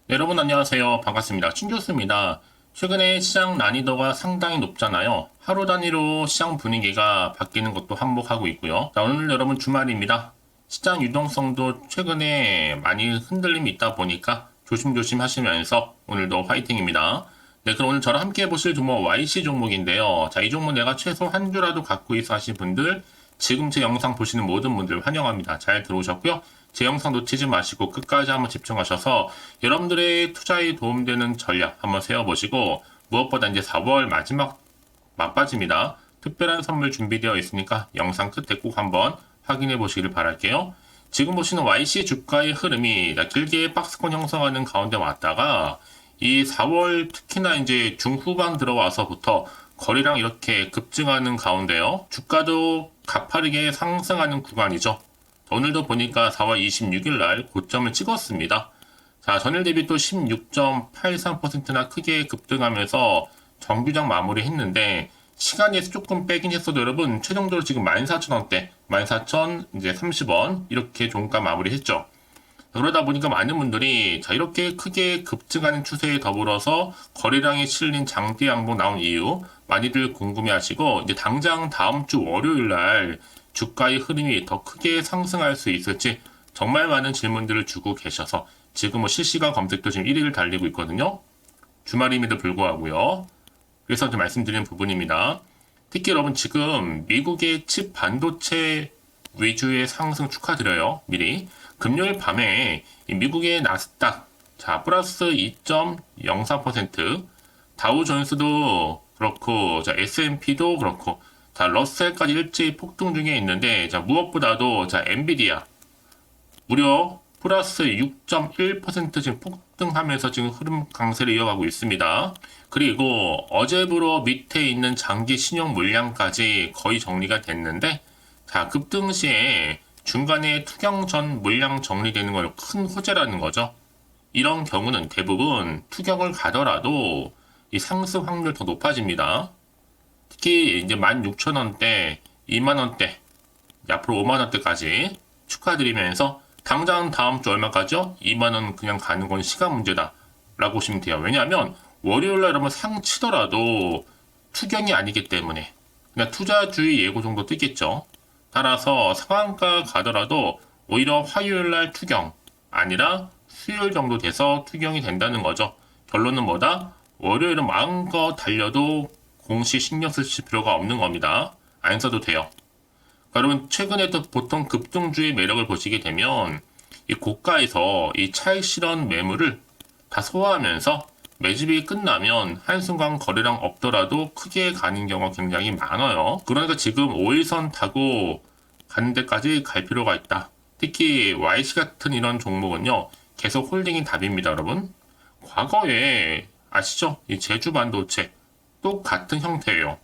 네, 여러분 안녕하세요. 반갑습니다. 춘교수입니다. 최근에 시장 난이도가 상당히 높잖아요. 하루 단위로 시장 분위기가 바뀌는 것도 한몫하고 있고요. 자, 오늘 여러분 주말입니다. 시장 유동성도 최근에 많이 흔들림이 있다 보니까 조심조심 하시면서 오늘도 화이팅입니다. 네, 그럼 오늘 저랑 함께 해보실 종목 YC 종목인데요. 자, 이 종목 내가 최소 한 주라도 갖고 있어 하신 분들, 지금 제 영상 보시는 모든 분들 환영합니다. 잘 들어오셨고요. 제 영상 놓치지 마시고 끝까지 한번 집중하셔서 여러분들의 투자에 도움되는 전략 한번 세워보시고, 무엇보다 이제 4월 마지막 막바지입니다. 특별한 선물 준비되어 있으니까 영상 끝에 꼭 한번 확인해 보시기를 바랄게요. 지금 보시는 YC 주가의 흐름이 길게 박스권 형성하는 가운데 왔다가 이 4월 특히나 이제 중후반 들어와서부터 거래량 이렇게 급증하는 가운데요. 주가도 가파르게 상승하는 구간이죠. 오늘도 보니까 4월 26일 날 고점을 찍었습니다. 자, 전일 대비 또 16.83%나 크게 급등하면서 정규장 마무리 했는데, 시간에서 조금 빼긴 했어도 여러분, 최종적으로 지금 14,000원대, 14,030원, 이렇게 종가 마무리 했죠. 그러다 보니까 많은 분들이, 자, 이렇게 크게 급증하는 추세에 더불어서 거래량이 실린 장대 양봉 나온 이유, 많이들 궁금해 하시고, 이제 당장 다음 주 월요일 날 주가의 흐름이 더 크게 상승할 수 있을지 정말 많은 질문들을 주고 계셔서 지금 뭐 실시간 검색도 지금 1위를 달리고 있거든요. 주말임에도 불구하고요. 그래서 좀 말씀드리는 부분입니다. 특히 여러분 지금 미국의 칩 반도체 위주의 상승 축하드려요. 미리. 금요일 밤에 미국의 나스닥 자 플러스 2.04%, 다우존스도 그렇고 자 S&P도 그렇고 자 러셀까지 일제히 폭등 중에 있는데, 자 무엇보다도 자 엔비디아 무려 플러스 6.1% 지금 폭등하면서 지금 흐름 강세를 이어가고 있습니다. 그리고 어제부로 밑에 있는 장기 신용 물량까지 거의 정리가 됐는데, 자 급등 시에 중간에 투경 전 물량 정리되는 걸 큰 호재라는 거죠. 이런 경우는 대부분 투경을 가더라도 이 상승 확률 더 높아집니다. 특히 이제 16,000원대, 2만원대, 앞으로 5만원대까지 축하드리면서 당장 다음 주 얼마까지요? 2만원 그냥 가는 건 시간 문제다 라고 보시면 돼요. 왜냐하면 월요일날 여러분 상 치더라도 투경이 아니기 때문에 그냥 투자주의 예고 정도 뜨겠죠. 따라서 상한가 가더라도 오히려 화요일날 투경 아니라 수요일 정도 돼서 투경이 된다는 거죠. 결론은 뭐다? 월요일은 마음껏 달려도 공시 신경 쓰실 필요가 없는 겁니다. 안 써도 돼요. 여러분 최근에도 보통 급등주의 매력을 보시게 되면 이 고가에서 이 차익 실현 매물을 다 소화하면서 매집이 끝나면 한순간 거래량 없더라도 크게 가는 경우가 굉장히 많아요. 그러니까 지금 5일선 타고 가는 데까지 갈 필요가 있다. 특히 YC 같은 이런 종목은요, 계속 홀딩이 답입니다, 여러분. 과거에 아시죠? 이 제주 반도체 똑같은 형태예요.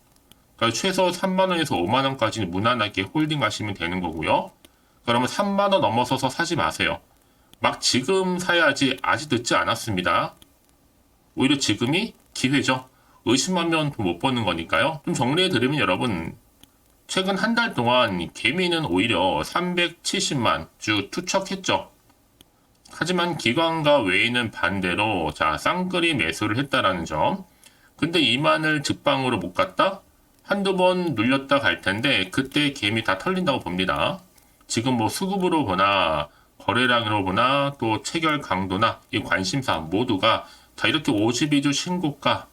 그러니까 최소 3만원에서 5만원까지 무난하게 홀딩 하시면 되는 거고요. 그러면 3만원 넘어서서 사지 마세요. 막 지금 사야지, 아직 늦지 않았습니다. 오히려 지금이 기회죠. 의심하면 돈 못 버는 거니까요. 좀 정리해드리면 여러분, 최근 한 달 동안 개미는 오히려 370만 주 투척했죠. 하지만 기관과 외인은 반대로 자 쌍끌이 매수를 했다라는 점. 근데 이만을 직방으로 못 갔다? 한두 번 눌렸다 갈 텐데 그때 개미 다 털린다고 봅니다. 지금 뭐 수급으로 보나 거래량으로 보나 또 체결 강도나 이 관심사 모두가 자 이렇게 52주 신고가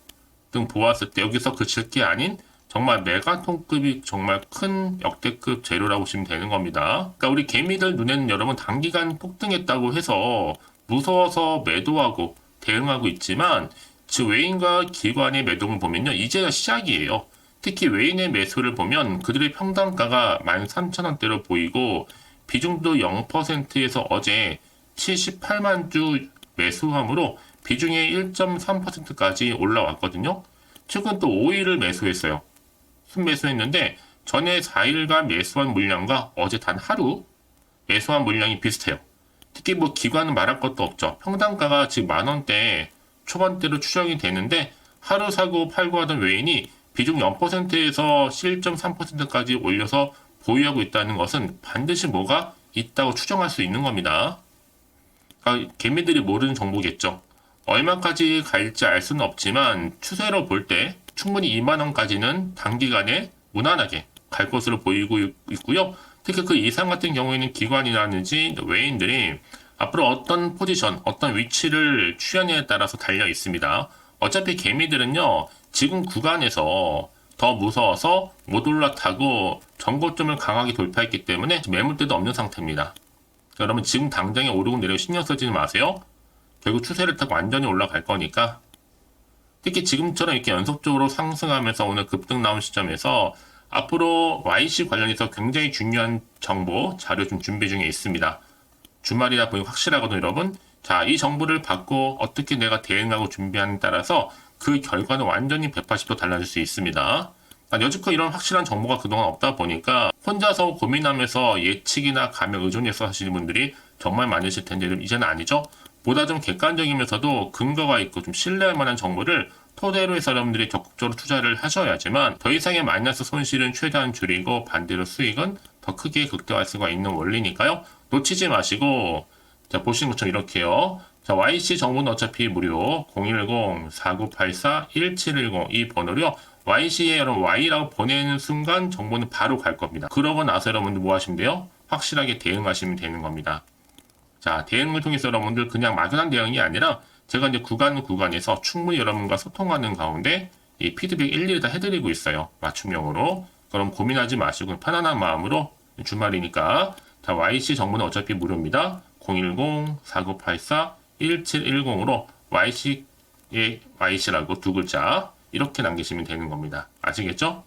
등 보았을 때 여기서 그칠 게 아닌 정말 메가톤급이 정말 큰 역대급 재료라고 보시면 되는 겁니다. 그러니까 우리 개미들 눈에는 여러분 단기간 폭등했다고 해서 무서워서 매도하고 대응하고 있지만 즉 외인과 기관의 매동을 보면요 이제가 시작이에요. 특히 외인의 매수를 보면 그들의 평단가가 13,000원대로 보이고 비중도 0%에서 어제 78만 주 매수함으로 비중의 1.3%까지 올라왔거든요. 최근 또 5일을 매수했어요. 순매수했는데 전에 4일간 매수한 물량과 어제 단 하루 매수한 물량이 비슷해요. 특히 뭐 기관은 말할 것도 없죠. 평단가가 지금 만원대 초반대로 추정이 되는데 하루 사고 팔고 하던 외인이 비중 0%에서 1.3%까지 올려서 보유하고 있다는 것은 반드시 뭐가 있다고 추정할 수 있는 겁니다. 그러니까 개미들이 모르는 정보겠죠. 얼마까지 갈지 알 수는 없지만 추세로 볼 때 충분히 2만원까지는 단기간에 무난하게 갈 것으로 보이고 있고요. 특히 그 이상 같은 경우에는 기관이라든지 외인들이 앞으로 어떤 포지션, 어떤 위치를 취하냐에 따라서 달려 있습니다. 어차피 개미들은요, 지금 구간에서 더 무서워서 못 올라타고 전고점을 강하게 돌파했기 때문에 매물대도 없는 상태입니다. 여러분 지금 당장에 오르고 내리고 신경 쓰지 마세요. 결국 추세를 타고 완전히 올라갈 거니까. 특히 지금처럼 이렇게 연속적으로 상승하면서 오늘 급등 나온 시점에서 앞으로 YC 관련해서 굉장히 중요한 정보, 자료 좀 준비 중에 있습니다. 주말이다 보니 확실하거든요, 여러분. 자, 이 정보를 받고 어떻게 내가 대응하고 준비하느냐에 따라서 그 결과는 완전히 180도 달라질 수 있습니다. 여지껏 이런 확실한 정보가 그동안 없다 보니까 혼자서 고민하면서 예측이나 감에 의존해서 하시는 분들이 정말 많으실 텐데 이제는 아니죠. 보다 좀 객관적이면서도 근거가 있고 좀 신뢰할 만한 정보를 토대로 해서 여러분들이 적극적으로 투자를 하셔야지만 더 이상의 마이너스 손실은 최대한 줄이고 반대로 수익은 더 크게 극대화할 수가 있는 원리니까요. 놓치지 마시고 자 보시는 것처럼 이렇게요. 자 YC 정보는 어차피 무료 010-4984-1710 이 번호로요. YC에 여러분 Y라고 보내는 순간 정보는 바로 갈 겁니다. 그러고 나서 여러분들 뭐 하시면 돼요? 확실하게 대응하시면 되는 겁니다. 자, 대응을 통해서 여러분들 그냥 막연한 대응이 아니라 제가 이제 구간에서 충분히 여러분과 소통하는 가운데 이 피드백 일일이 다 해드리고 있어요. 맞춤형으로. 그럼 고민하지 마시고 편안한 마음으로 주말이니까 자, YC 정보는 어차피 무료입니다. 010-4984-1710으로 YC의 YC라고 두 글자 이렇게 남기시면 되는 겁니다. 아시겠죠?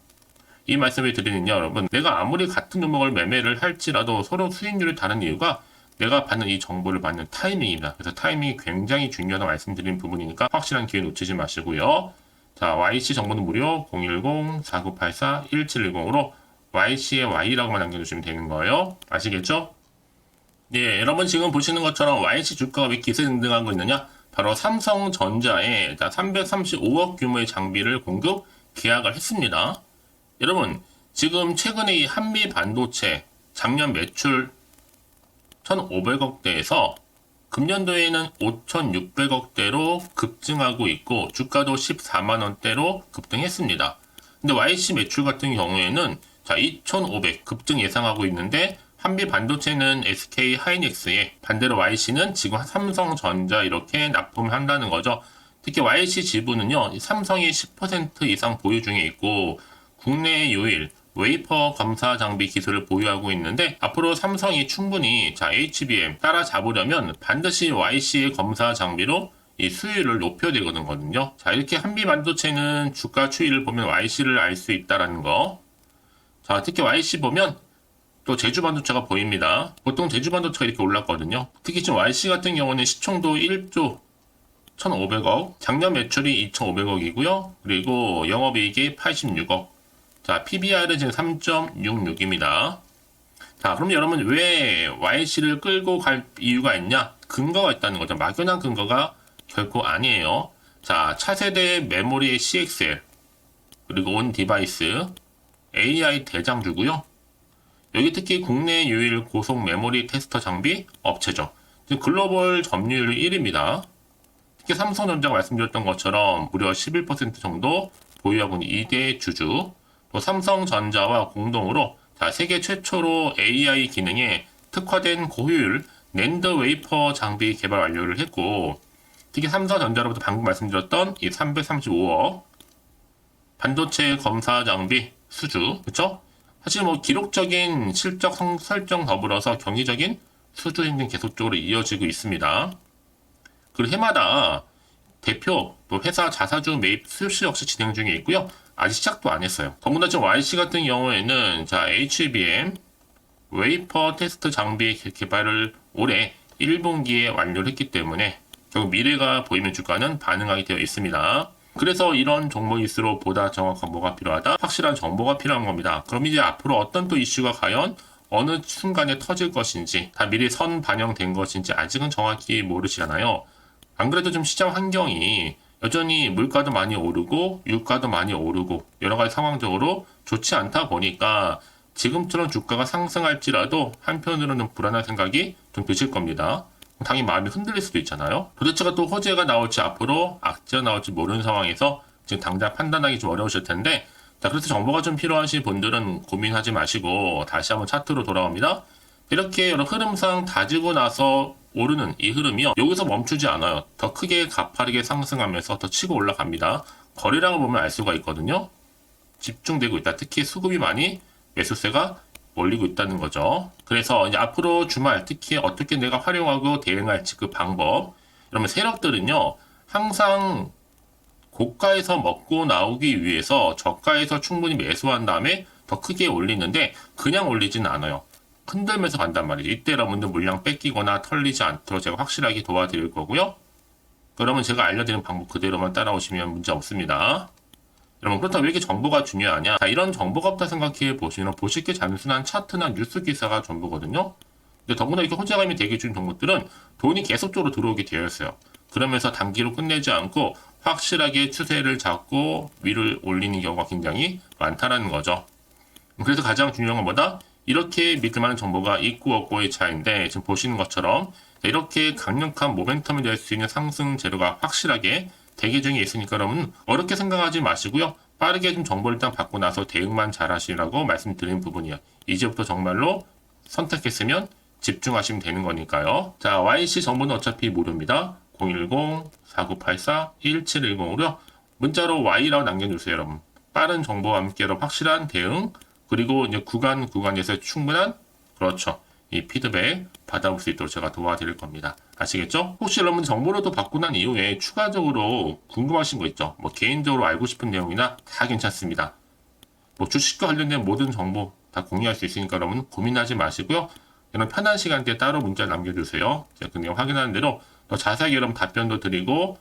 이 말씀을 드리는요, 여러분. 내가 아무리 같은 종목을 매매를 할지라도 서로 수익률이 다른 이유가 내가 받는 이 정보를 받는 타이밍입니다. 그래서 타이밍이 굉장히 중요하다고 말씀드린 부분이니까 확실한 기회 놓치지 마시고요. 자, YC 정보는 무료 010-4984-1710으로 YC의 Y라고만 남겨주시면 되는 거예요. 아시겠죠? 네, 여러분 지금 보시는 것처럼 YC 주가가 왜 기세 등등하고 있느냐? 바로 삼성전자에 335억 규모의 장비를 공급 계약을 했습니다. 여러분 지금 최근에 이 한미 반도체 작년 매출 1,500억대에서 금년도에는 5,600억대로 급증하고 있고 주가도 14만원대로 급등했습니다. 근데 YC 매출 같은 경우에는 자 2,500 급증 예상하고 있는데 한미 반도체는 SK 하이닉스에 반대로 YC는 지금 삼성전자 이렇게 납품한다는 거죠. 특히 YC 지분은요 삼성이 10% 이상 보유 중에 있고 국내 유일 웨이퍼 검사 장비 기술을 보유하고 있는데 앞으로 삼성이 충분히 자 HBM 따라잡으려면 반드시 YC의 검사 장비로 이 수율을 높여야 되거든요. 자 이렇게 한미 반도체는 주가 추이를 보면 YC를 알 수 있다라는 거. 자 특히 YC 보면 또 제주 반도체가 보입니다. 보통 제주 반도체가 이렇게 올랐거든요. 특히 지금 YC 같은 경우는 시총도 1조 1,500억, 작년 매출이 2,500억이고요. 그리고 영업이익이 86억. 자, PBR은 지금 3.66입니다. 자, 그럼 여러분 왜 YC를 끌고 갈 이유가 있냐? 근거가 있다는 거죠. 막연한 근거가 결코 아니에요. 자, 차세대 메모리 CXL, 그리고 온 디바이스, AI 대장주고요. 여기 특히 국내 유일 고속 메모리 테스터 장비 업체죠. 지금 글로벌 점유율 1위입니다. 특히 삼성전자가 말씀드렸던 것처럼 무려 11% 정도 보유하고 있는 2대 주주. 또 삼성전자와 공동으로 자, 세계 최초로 AI 기능에 특화된 고효율 낸드 웨이퍼 장비 개발 완료를 했고 특히 삼성전자로부터 방금 말씀드렸던 이 335억 반도체 검사 장비 수주 그쵸? 사실 뭐 기록적인 실적 설정 더불어서 경제적인 수주 행진 계속적으로 이어지고 있습니다. 그리고 해마다 대표 또 회사 자사주 매입 수시 역시 진행 중에 있고요. 아직 시작도 안 했어요. 더군다나 지금 YC 같은 경우에는 자 HBM 웨이퍼 테스트 장비 개발을 올해 1분기에 완료를 했기 때문에 결국 미래가 보이는 주가는 반응하게 되어 있습니다. 그래서 이런 종목일수록 보다 정확한 뭐가 필요하다? 확실한 정보가 필요한 겁니다. 그럼 이제 앞으로 어떤 또 이슈가 과연 어느 순간에 터질 것인지 다 미리 선 반영된 것인지 아직은 정확히 모르시잖아요. 안 그래도 좀 시장 환경이 여전히 물가도 많이 오르고 유가도 많이 오르고 여러 가지 상황적으로 좋지 않다 보니까 지금처럼 주가가 상승할지라도 한편으로는 불안한 생각이 좀 드실 겁니다. 당연히 마음이 흔들릴 수도 있잖아요. 도대체가 또 호재가 나올지 앞으로 악재가 나올지 모르는 상황에서 지금 당장 판단하기 좀 어려우실 텐데, 자, 그래서 정보가 좀 필요하신 분들은 고민하지 마시고 다시 한번 차트로 돌아옵니다. 이렇게 여러 흐름상 다지고 나서 오르는 이 흐름이요, 여기서 멈추지 않아요. 더 크게 가파르게 상승하면서 더 치고 올라갑니다. 거래량을 보면 알 수가 있거든요. 집중되고 있다. 특히 수급이 많이 매수세가 몰리고 있다는 거죠. 그래서 이제 앞으로 주말 특히 어떻게 내가 활용하고 대응할지 그 방법. 그러면 세력들은요, 항상 고가에서 먹고 나오기 위해서 저가에서 충분히 매수한 다음에 더 크게 올리는데 그냥 올리진 않아요. 흔들면서 간단 말이죠. 이때 여러분들 물량 뺏기거나 털리지 않도록 제가 확실하게 도와드릴 거고요. 그러면 제가 알려드리는 방법 그대로만 따라오시면 문제 없습니다. 여러분, 그렇다고 왜 이렇게 정보가 중요하냐? 자, 이런 정보가 없다 생각해 보시면 보실 게 단순한 차트나 뉴스 기사가 전부거든요. 근데 더구나 이렇게 호재감이 되게 준 종목들은 돈이 계속적으로 들어오게 되어 있어요. 그러면서 단기로 끝내지 않고 확실하게 추세를 잡고 위를 올리는 경우가 굉장히 많다는 거죠. 그래서 가장 중요한 건 뭐다? 이렇게 믿을 만한 정보가 있고 없고의 차이인데, 지금 보시는 것처럼 이렇게 강력한 모멘텀이 될 수 있는 상승 재료가 확실하게 대기 중에 있으니까 여러분 어렵게 생각하지 마시고요. 빠르게 좀 정보를 일단 받고 나서 대응만 잘 하시라고 말씀드린 부분이에요. 이제부터 정말로 선택했으면 집중하시면 되는 거니까요. 자, YC 정보는 어차피 무료입니다. 010-4984-1710으로 문자로 Y라고 남겨주세요, 여러분. 빠른 정보와 함께 여러분 확실한 대응, 그리고 이제 구간에서 충분한, 그렇죠, 이 피드백 받아볼 수 있도록 제가 도와드릴 겁니다. 아시겠죠? 혹시 여러분 정보를 또 받고 난 이후에 추가적으로 궁금하신 거 있죠? 뭐 개인적으로 알고 싶은 내용이나 다 괜찮습니다. 뭐 주식과 관련된 모든 정보 다 공유할 수 있으니까 여러분 고민하지 마시고요. 여러분 편한 시간대에 따로 문자 남겨주세요. 제가 그 내용 확인하는 대로 더 자세하게 여러분 답변도 드리고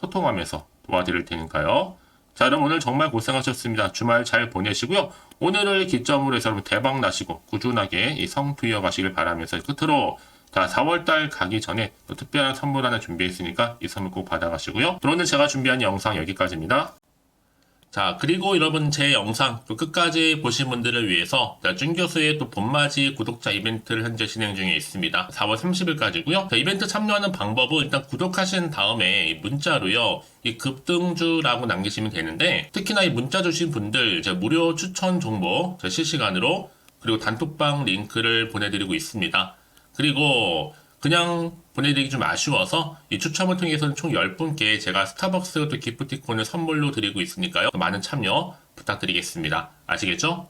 소통하면서 도와드릴 테니까요. 자, 여러분 오늘 정말 고생하셨습니다. 주말 잘 보내시고요. 오늘을 기점으로 해서 여러분 대박 나시고 꾸준하게 이 성투 이어가시길 바라면서 끝으로, 자, 4월달 가기 전에 또 특별한 선물 하나 준비했으니까 이 선물 꼭 받아가시고요. 그럼 오늘 제가 준비한 영상 여기까지입니다. 자, 그리고 여러분 제 영상 또 끝까지 보신 분들을 위해서 준 교수의 또 봄맞이 구독자 이벤트를 현재 진행 중에 있습니다. 4월 30일까지고요. 자, 이벤트 참여하는 방법은 일단 구독하신 다음에 문자로요, 이 급등주라고 남기시면 되는데, 특히나 이 문자 주신 분들 제 무료 추천 정보 실시간으로, 그리고 단톡방 링크를 보내드리고 있습니다. 그리고 그냥 보내드리기 좀 아쉬워서 이 추첨을 통해서는 총 10분께 제가 스타벅스 또 기프티콘을 선물로 드리고 있으니까요. 많은 참여 부탁드리겠습니다. 아시겠죠?